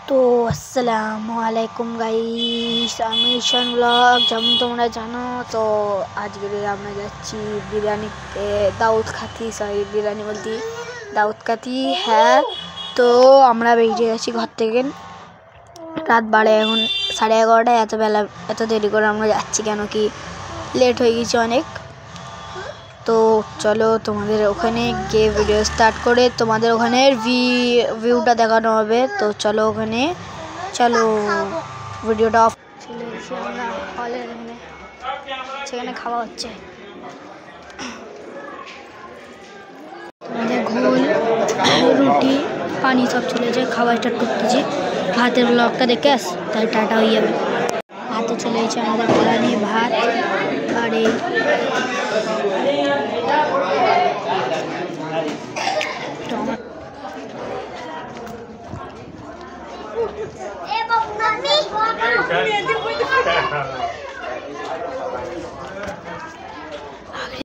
তো আসসালামু আলাইকুম গাইস, আমি ঈশান ব্লগ। যেমন তোমরা জানো, তো আজকে আমরা যাচ্ছি বিরিয়ানিতে বিরিয়ানি বলতে দাউদ কাঠি। হ্যাঁ, তো আমরা বেরিয়ে গেছি ঘর থেকে। রাত 12, এখন 11:30। এত দেরি করে আমরা যাচ্ছি কেন, কি লেট হয়ে গেছে অনেক। তো চলো তোমাদের ওখানে গিয়ে ভিডিও স্টার্ট করে তোমাদের ওখানের ভিউটা দেখানো হবে। তো চলো ওখানে, চলো ভিডিওটা অফ। চলে এসেছি আমরা হলের এখানে, সেখানে খাওয়া হচ্ছে। আমাদের ঘোল, রুটি, পানি সব চলে যায়। খাওয়া স্টার্ট করতেছি। ভাতের ব্লগটা দেখে আস, তাই টাটা হয়ে যাবে। ভাতে চলে এসেছে আমাদের বিরিয়ানি, ভাত আর এই